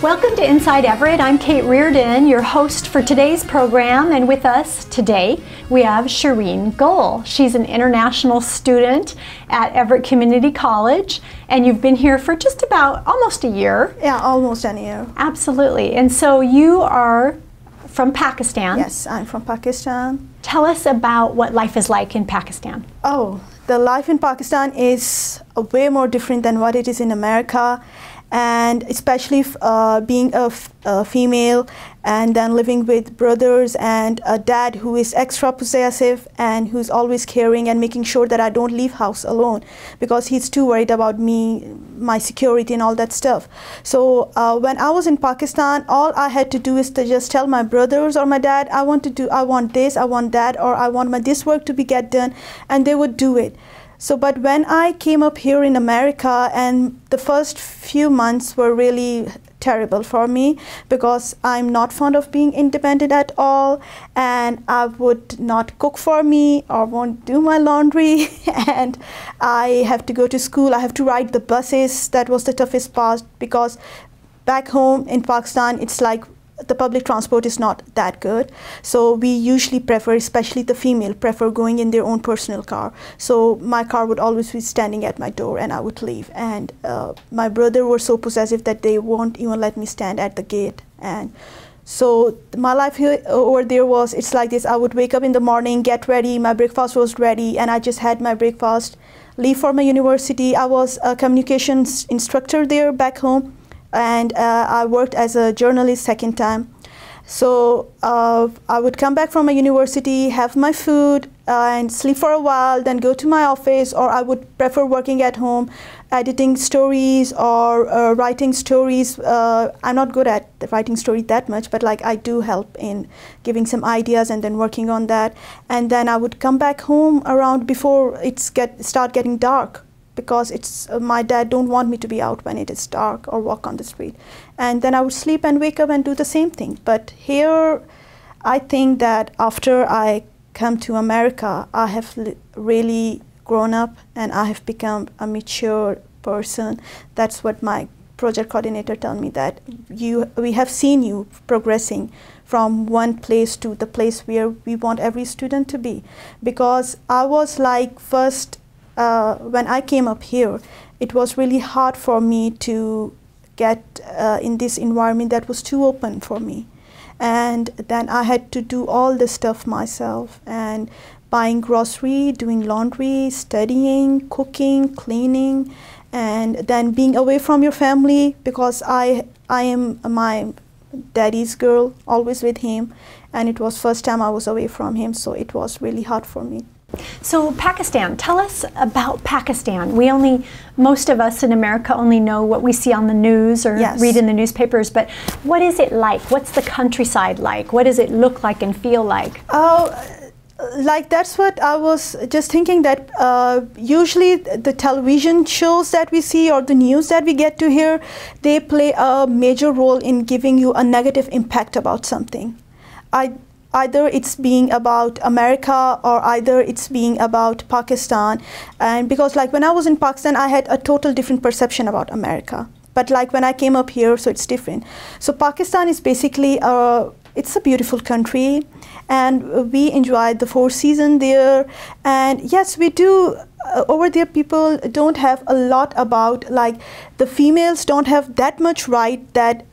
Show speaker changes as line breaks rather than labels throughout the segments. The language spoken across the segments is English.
Welcome to Inside Everett. I'm Kate Reardon, your host for today's program, and with us today we have Shireen Gul. She's an international student at Everett Community College, and you've been here for just about almost a year.
Yeah, almost a year.
Absolutely. And so you are from Pakistan.
Yes, I'm from Pakistan.
Tell us about what life is like in Pakistan.
Oh, the life in Pakistan is way more different than what it is in America. And especially being a female and then living with brothers and a dad who is extra possessive and who's always caring and making sure that I don't leave house alone because he's too worried about me, my security and all that stuff. So when I was in Pakistan, all I had to do is to just tell my brothers or my dad, I want this, I want that, or I want this work to be get done, and they would do it. So, but when I came up here in America, and the first few months were really terrible for me because I'm not fond of being independent at all, and I would not cook for me or won't do my laundry, and I have to go to school, I have to ride the buses. That was the toughest part because back home in Pakistan, it's like the public transport is not that good, so we usually prefer, especially the female, prefer going in their own personal car. So my car would always be standing at my door and I would leave, and my brother were so possessive that they won't even let me stand at the gate. And so my life here over there was, it's like this: I would wake up in the morning, get ready, my breakfast was ready, and I just had my breakfast, leave for my university. I was a communications instructor there back home, and I worked as a journalist second time. So I would come back from my university, have my food, and sleep for a while, then go to my office, or I would prefer working at home, editing stories or writing stories. I'm not good at writing stories that much, but like I do help in giving some ideas and then working on that. And then I would come back home around before start getting dark, because it's my dad don't want me to be out when it is dark or walk on the street. And then I would sleep and wake up and do the same thing. But here, I think that after I come to America, I have really grown up and I have become a mature person. That's what my project coordinator told me, that we have seen you progressing from one place to the place where we want every student to be. Because I was like, first, when I came up here, it was really hard for me to get in this environment that was too open for me. And then I had to do all the stuff myself, and buying grocery, doing laundry, studying, cooking, cleaning, and then being away from your family, because I am my daddy's girl, always with him, and it was first time I was away from him, so it was really hard for me.
So Pakistan, tell us about Pakistan. Most of us in America only know what we see on the news or
Yes.
read in the newspapers, but what is it like? What's the countryside like? What does it look like and feel like?
Like that's what I was just thinking, that usually the television shows that we see or the news that we get to hear, they play a major role in giving you a negative impact about something. Either it's being about America or either it's being about Pakistan. And because like when I was in Pakistan, I had a total different perception about America. But like when I came up here, so it's different. So Pakistan is basically, it's a beautiful country, and we enjoyed the 4 seasons there. And yes, we do. Over there, people don't have a lot about, like, the females don't have that much right that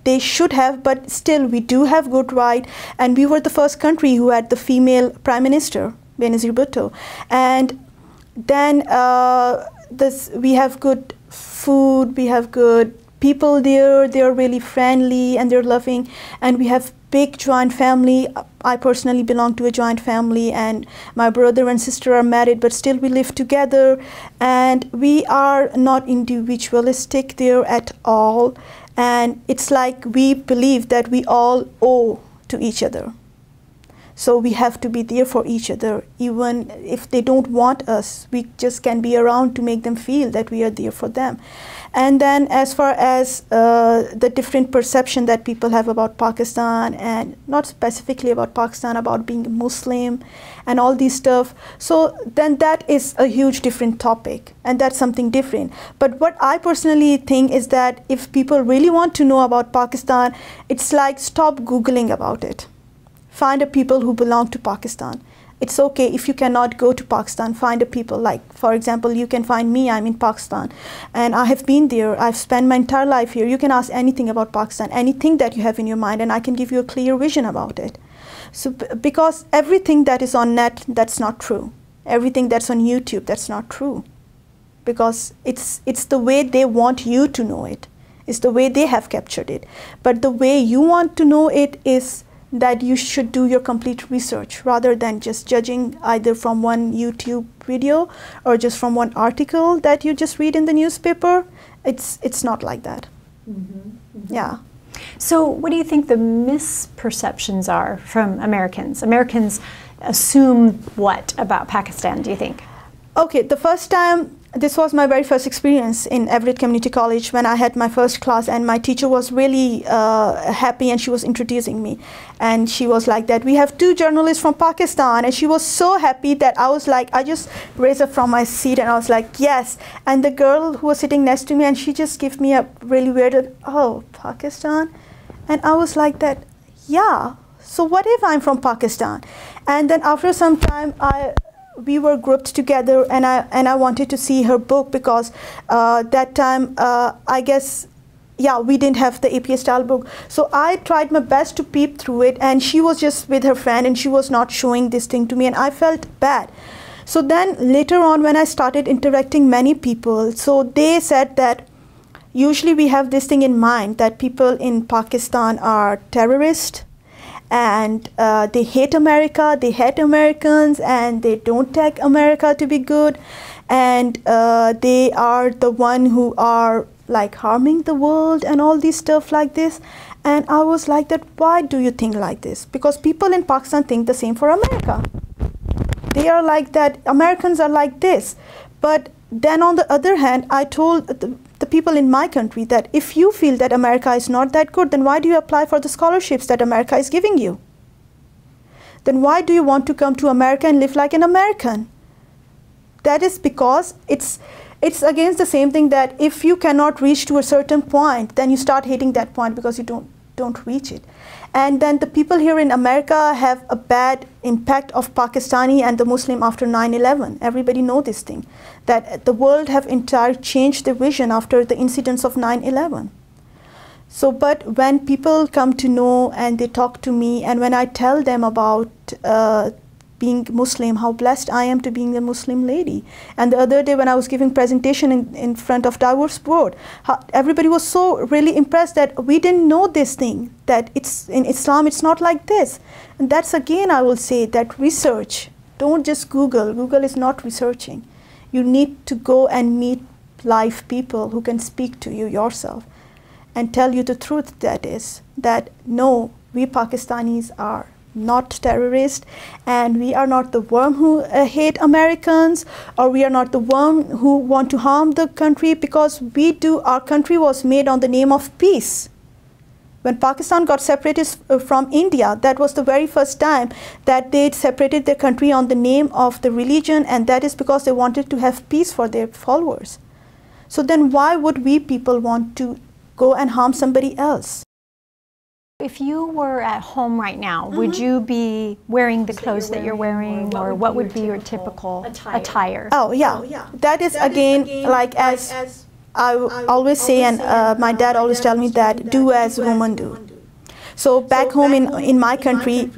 they should have, but still we do have good right. And we were the first country who had the female prime minister, Benazir Bhutto. And then we have good food, we have good people there, they're really friendly and they're loving, and we have big joint family. I personally belong to a joint family, and my brother and sister are married, but still we live together, and we are not individualistic there at all. And it's like we believe that we all owe to each other. So we have to be there for each other. Even if they don't want us, we just can be around to make them feel that we are there for them. And then as far as the different perception that people have about Pakistan, and not specifically about Pakistan, about being Muslim and all these stuff, so then that is a huge different topic, and that's something different. But what I personally think is that if people really want to know about Pakistan, it's like stop Googling about it. Find a people who belong to Pakistan. It's okay if you cannot go to Pakistan, find a people. Like, for example, you can find me, I'm in Pakistan, and I have been there, I've spent my entire life here. You can ask anything about Pakistan, anything that you have in your mind, and I can give you a clear vision about it. So, because everything that is on net, that's not true. Everything that's on YouTube, that's not true. Because it's the way they want you to know it. It's the way they have captured it. But the way you want to know it is that you should do your complete research rather than just judging either from one YouTube video or just from one article that you just read in the newspaper. It's not like that. Yeah.
So what do you think the misperceptions are from Americans? Americans assume what about Pakistan, do you think?
Okay, the first time, this was my very first experience in Everett Community College when I had my first class, and my teacher was really happy, and she was introducing me. And she was like that, we have 2 journalists from Pakistan, and she was so happy that I was like, I just raised up from my seat and I was like, yes. And the girl who was sitting next to me, and she just gave me a really weird, oh, Pakistan? And I was like that, yeah, so what if I'm from Pakistan? And then after some time, we were grouped together, and I wanted to see her book because that time I guess, yeah, we didn't have the APA style book. So I tried my best to peep through it, and she was just with her friend and she was not showing this thing to me, and I felt bad. So then later on when I started interacting many people, so they said that usually we have this thing in mind that people in Pakistan are terrorists, and they hate America, they hate Americans, and they don't take America to be good, and they are the one who are like harming the world and all this stuff like this. And I was like that, why do you think like this? Because people in Pakistan think the same for America. They are like that, Americans are like this. But then on the other hand, I told the people in my country that if you feel that America is not that good, then why do you apply for the scholarships that America is giving you? Then why do you want to come to America and live like an American? That is because it's against the same thing that if you cannot reach to a certain point, then you start hating that point because you don't reach it. And then the people here in America have a bad impact of Pakistani and the Muslim after 9/11. Everybody know this thing, that the world have entirely changed their vision after the incidents of 9/11. So, but when people come to know and they talk to me, and when I tell them about being Muslim, how blessed I am to being a Muslim lady. And the other day when I was giving presentation in front of Divorce Board, everybody was so really impressed that we didn't know this thing, that it's in Islam, it's not like this. And that's again, I will say that research, don't just Google. Google is not researching. You need to go and meet live people who can speak to you yourself and tell you the truth, that is, that no, we Pakistanis are not terrorists, and we are not the one who hate Americans, or we are not the one who want to harm the country, because our country was made on the name of peace. When Pakistan got separated from India, that was the very first time that they separated their country on the name of the religion, and that is because they wanted to have peace for their followers. So then why would we people want to go and harm somebody else?
If you were at home right now, would you be wearing the clothes that you're wearing, or what would be your typical attire?
Oh, yeah. That is again, like as I always say, and my dad always tell me that, do as women do. So back home in my country,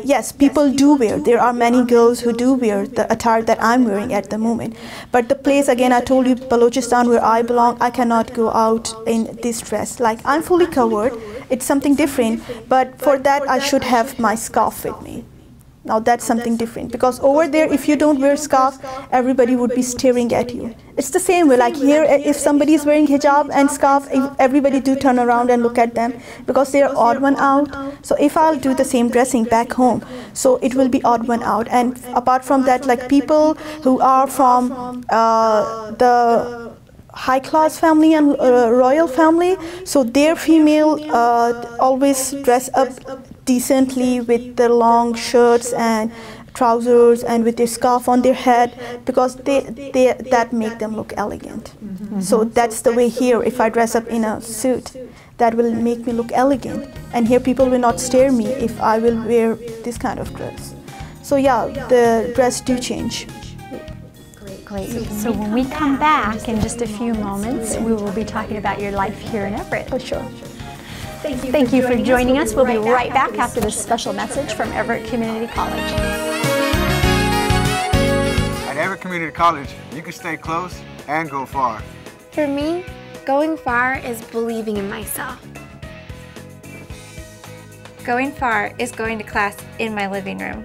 yes, people do wear. There are many girls who do wear the attire that I'm wearing at the moment. But the place, again, I told you, Balochistan, where I belong, I cannot go out in this dress. Like, I'm fully covered. It's something different. But for that, I should have my scarf with me. Now that's something different, because over there if you don't wear scarf, everybody would be staring at you. It's the same way, like here if somebody is wearing hijab and scarf, everybody do turn around and look at them because they are odd one out. So if I'll do the same dressing back home, so it will be odd one out. And apart from that, like people who are from the high class family and royal family, so their female always dress up decently with their long shirts and trousers and with their scarf on their head, because that make them look elegant. So that's the way here, if I dress up in a suit, that will make me look elegant, and here people will not stare me if I will wear this kind of dress. So yeah, the dress do change.
Great. So when we come back in just a few moments, we will be talking about your life here in Everett.
For sure.
Thank you for joining us. We'll be right back after this special message from Everett Community College.
At Everett Community College, you can stay close and go far.
For me, going far is believing in myself.
Going far is going to class in my living room.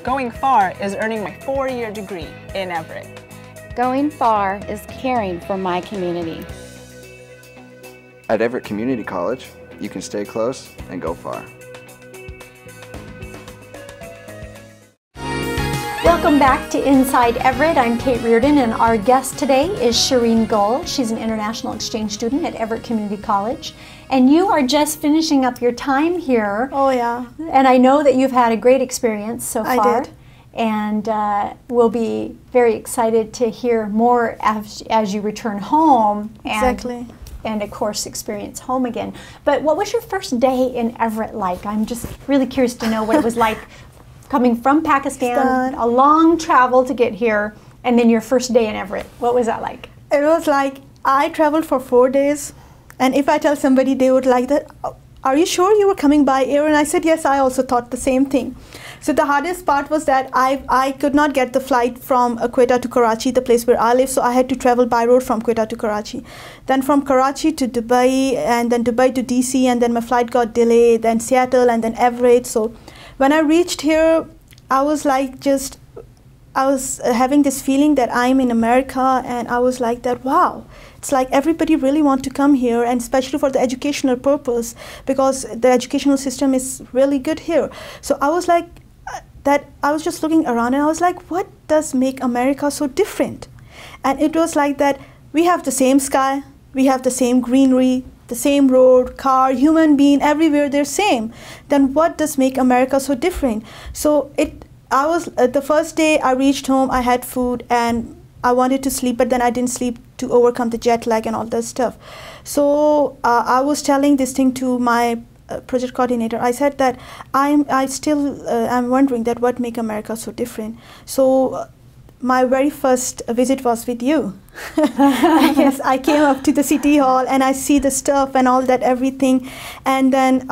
Going far is earning my 4-year degree in Everett.
Going far is caring for my community.
At Everett Community College, you can stay close and go far.
Welcome back to Inside Everett. I'm Kate Reardon, and our guest today is Shireen Gul. She's an international exchange student at Everett Community College. And you are just finishing up your time here.
Oh yeah.
And I know that you've had a great experience so far.
I did.
And we'll be very excited to hear more as you return home.
Exactly.
And of course experience home again. But what was your first day in Everett like? I'm just really curious to know what it was like coming from Pakistan, a long travel to get here, and then your first day in Everett. What was that like?
It was like, I traveled for 4 days, and if I tell somebody, they would like that, are you sure you were coming by air? And I said, yes, I also thought the same thing. So the hardest part was that I could not get the flight from Quetta to Karachi, the place where I live, so I had to travel by road from Quetta to Karachi. Then from Karachi to Dubai, and then Dubai to DC, and then my flight got delayed, then Seattle, and then Everett. So when I reached here, I was like I was having this feeling that I'm in America, and I was like that, wow. It's like everybody really want to come here, and especially for the educational purpose, because the educational system is really good here. So I was like, I was just looking around, and I was like, what does make America so different? And it was like that we have the same sky, we have the same greenery, the same road, car, human being, everywhere they're same. Then what does make America so different? So I was the first day I reached home, I had food and I wanted to sleep, but then I didn't sleep to overcome the jet lag and all that stuff. So I was telling this thing to my project coordinator. I said that I'm wondering that what make America so different. So my very first visit was with you. Yes, I came up to the city hall and I see the stuff and all that, everything, and then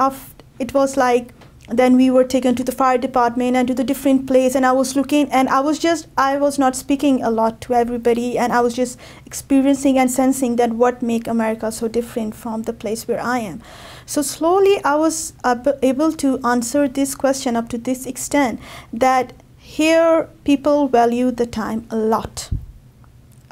it was like, then we were taken to the fire department and to the different place, and I was looking, and I was not speaking a lot to everybody, and I was just experiencing and sensing that what make America so different from the place where I am. So slowly I was able to answer this question up to this extent, that here people value the time a lot.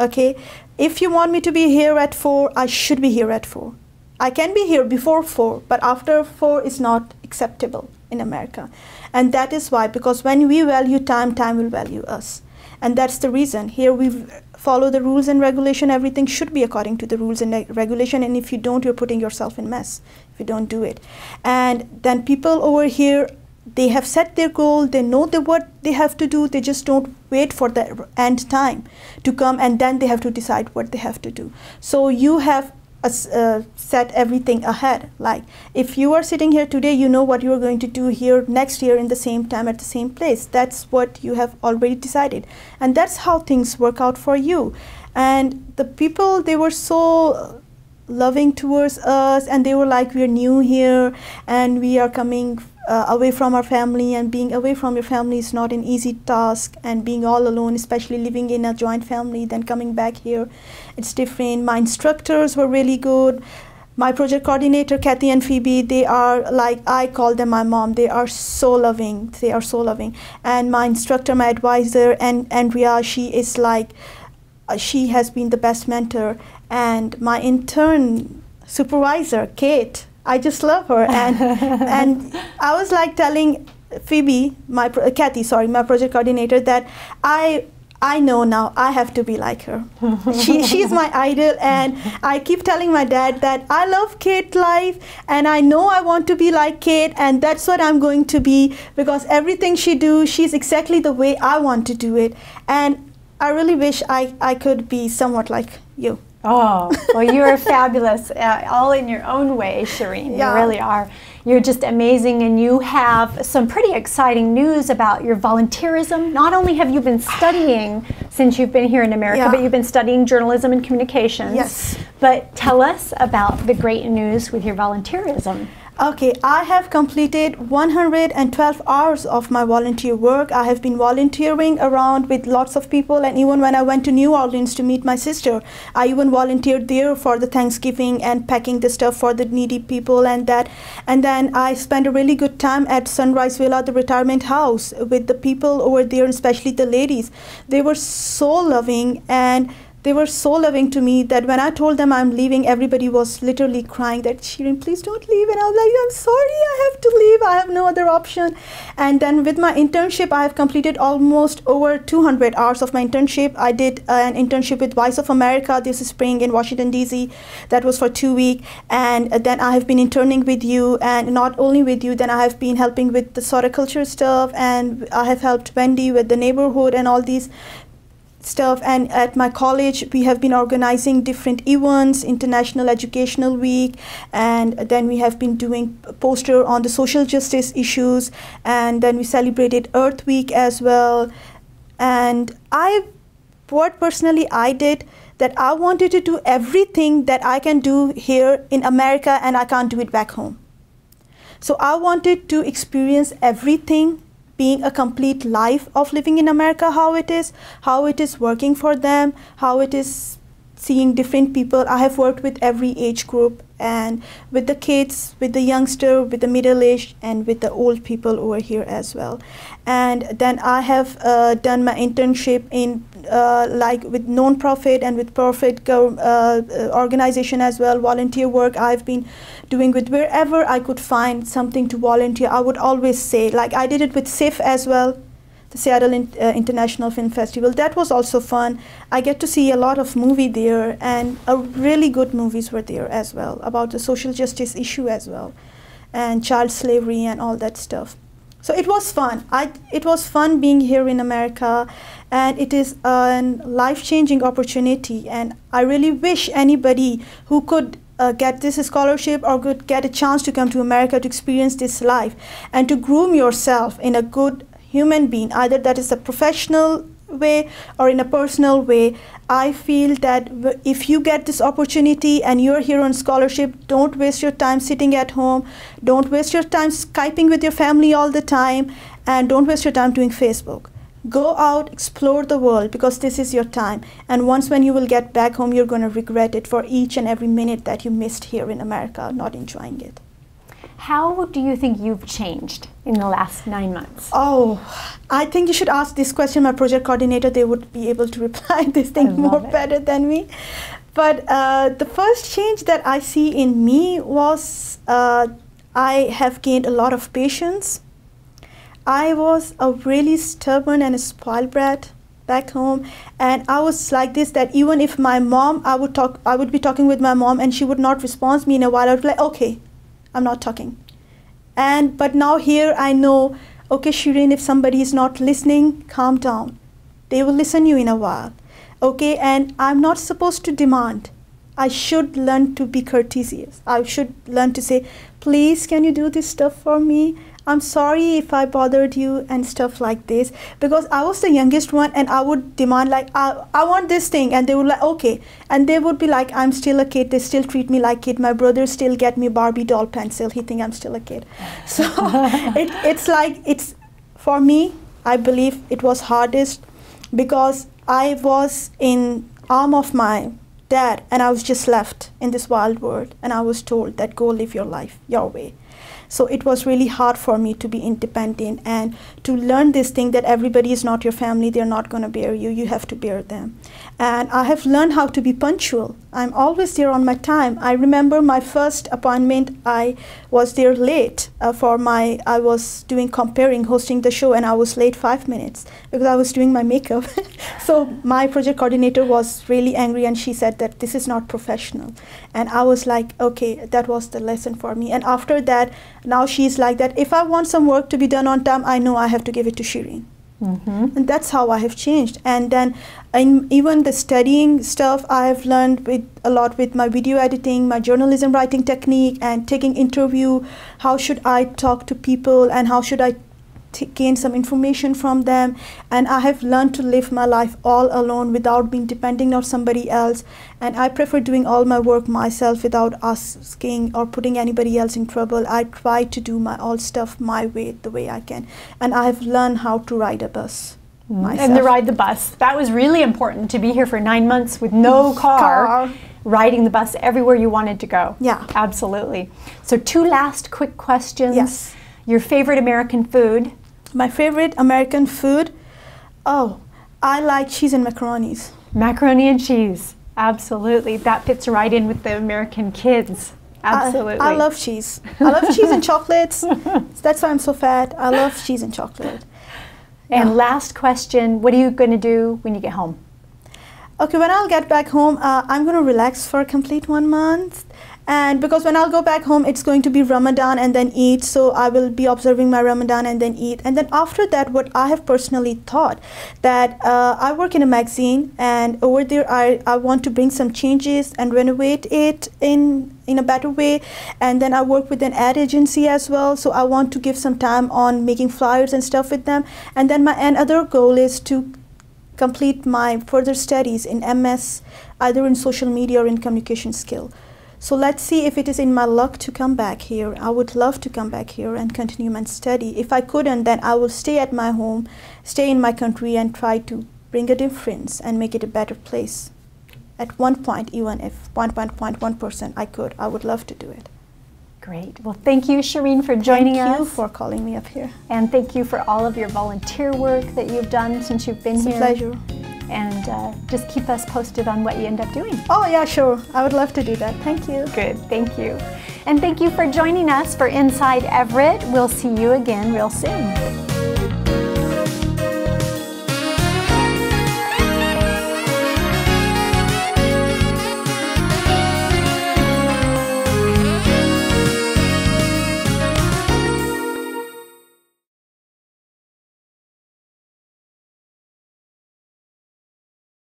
Okay, if you want me to be here at 4, I should be here at 4. I can be here before 4, but after 4 is not acceptable in America. And that is why, because when we value time, time will value us. And that's the reason. Here we follow the rules and regulation. Everything should be according to the rules and regulation. And if you don't, you're putting yourself in mess if you don't do it. And then people over here, they have set their goal. They know what they have to do. They just don't wait for the end time to come, and then they have to decide what they have to do. So you have set everything ahead. Like if you are sitting here today, you know what you are going to do here next year in the same time at the same place. That's what you have already decided, and that's how things work out for you. And the people, they were so loving towards us, and they were like, we're new here and we are coming away from our family, and being away from your family is not an easy task, and being all alone, especially living in a joint family, then coming back here, it's different. My instructors were really good. My project coordinator, Kathy and Phoebe, they are like, I call them my mom. They are so loving. They are so loving. And my instructor, my advisor, and Andrea, she is like, she has been the best mentor. And my intern supervisor, Kate, I just love her. And I was like telling Phoebe, Kathy, sorry, my project coordinator, that I know now I have to be like her. She's my idol, and I keep telling my dad that I love Kate life, and I know I want to be like Kate, and that's what I'm going to be, because everything she do, she's exactly the way I want to do it. And I really wish I could be somewhat like you.
Oh, well, you're fabulous, all in your own way, Shireen.
Yeah.
You really are. You're just amazing, and you have some pretty exciting news about your volunteerism. Not only have you been studying since you've been here in America,
Yeah.
but you've been studying journalism and communications.
Yes.
But tell us about the great news with your volunteerism.
Okay, I have completed 112 hours of my volunteer work. I have been volunteering around with lots of people, and even when I went to New Orleans to meet my sister, I even volunteered there for the Thanksgiving and packing the stuff for the needy people and that. And then I spent a really good time at Sunrise Villa, the retirement house, with the people over there, especially the ladies. They were so loving, and they were so loving to me that when I told them I'm leaving, everybody was literally crying that, Shireen, please don't leave. And I was like, I'm sorry, I have to leave. I have no other option. And then with my internship, I have completed almost over 200 hours of my internship. I did an internship with Voice of America this spring in Washington, D.C. That was for 2 weeks. And then I have been interning with you, and not only with you, then I have been helping with the horticulture stuff, and I have helped Wendy with the neighborhood and all these stuff. And at my college, we have been organizing different events, International Educational Week, and then we have been doing a poster on the social justice issues, and then we celebrated Earth Week as well. And what personally I did, that I wanted to do everything that I can do here in America and I can't do it back home. So I wanted to experience everything, being a complete life of living in America, how it is working for them, how it is seeing different people. I have worked with every age group, and with the kids, with the youngster, with the middle-aged, and with the old people over here as well. And then I have done my internship in like with non-profit and with profit organization as well, volunteer work I've been doing with wherever I could find something to volunteer. I would always say, like I did it with SIF as well, the Seattle International Film Festival. That was also fun. I get to see a lot of movie there, and really good movies were there as well about the social justice issue as well, and child slavery and all that stuff. So it was fun. It was fun being here in America, and it is a life-changing opportunity. And I really wish anybody who could get this scholarship or could get a chance to come to America to experience this life and to groom yourself in a good human being, either that is a professional way or in a personal way. I feel that if you get this opportunity and you're here on scholarship, don't waste your time sitting at home, don't waste your time Skyping with your family all the time, and don't waste your time doing Facebook. Go out, explore the world, because this is your time. And once when you will get back home, you're going to regret it for each and every minute that you missed here in America, not enjoying it.
How do you think you've changed in the last 9 months?
Oh, I think you should ask this question my project coordinator. They would be able to reply this thing more better than me. But the first change that I see in me was I have gained a lot of patience. I was a really stubborn and a spoiled brat back home, and I was like this, that even if my mom, I would be talking with my mom and she would not respond to me in a while, I would be like, okay, I'm not talking. But now here I know, okay, Shireen, if somebody is not listening, calm down. They will listen you in a while. Okay, and I'm not supposed to demand. I should learn to be courteous. I should learn to say, please, can you do this stuff for me? I'm sorry if I bothered you and stuff like this, because I was the youngest one and I would demand like, I want this thing, and they would like, okay. And they would be like, I'm still a kid, they still treat me like a kid. My brother still get me Barbie doll pencil, he think I'm still a kid. So it's for me, I believe it was hardest because I was in arm of my dad, and I was just left in this wild world, and I was told that go live your life your way. So it was really hard for me to be independent and to learn this thing that everybody is not your family, they're not going to bear you, you have to bear them. And I have learned how to be punctual. I'm always there on my time. I remember my first appointment, I was there late I was doing comparing, hosting the show, and I was late 5 minutes because I was doing my makeup. So my project coordinator was really angry, and she said that this is not professional. And I was like, okay, that was the lesson for me. And after that, now she's like that, if I want some work to be done on time, I know I have to give it to Shireen. And that's how I have changed. And then even the studying stuff, I have learned a lot with my video editing, my journalism writing technique, and taking interview. How should I talk to people, and how should I gain some information from them? And I have learned to live my life all alone without being depending on somebody else. And I prefer doing all my work myself without asking or putting anybody else in trouble. I try to do my all stuff my way, the way I can. And I have learned how to ride a bus myself.
And to ride the bus. That was really important, to be here for 9 months with no car. Riding the bus everywhere you wanted to go.
Yeah.
Absolutely. So 2 last quick questions.
Yes.
Your favorite American food?
My favorite American food? Oh, I like cheese and macaronis.
Macaroni and cheese. Absolutely. That fits right in with the American kids. Absolutely.
I love cheese. I love cheese and chocolates. That's why I'm so fat. I love cheese and chocolate.
And last question, what are you going to do when you get home?
Okay, when I'll get back home, I'm going to relax for a complete 1 month. And because when I'll go back home, it's going to be Ramadan and then Eid. So I will be observing my Ramadan and then Eid. And then after that, what I have personally thought, that I work in a magazine, and over there I want to bring some changes and renovate it in a better way. And then I work with an ad agency as well. So I want to give some time on making flyers and stuff with them. And then my other goal is to complete my further studies in MS, either in social media or in communication skill. So let's see if it is in my luck to come back here. I would love to come back here and continue my study. If I couldn't, then I will stay at my home, stay in my country, and try to bring a difference and make it a better place. At one point, even if 1.1% I would love to do it.
Great. Well, thank you, Shireen, for joining us.
Thank you for calling me up here.
And thank you for all of your volunteer work that you've done since you've been here.
It's a pleasure.
And just keep us posted on what you end up doing.
Oh, yeah, sure. I would love to do that. Thank you.
Good. Thank you. And thank you for joining us for Inside Everett. We'll see you again real soon.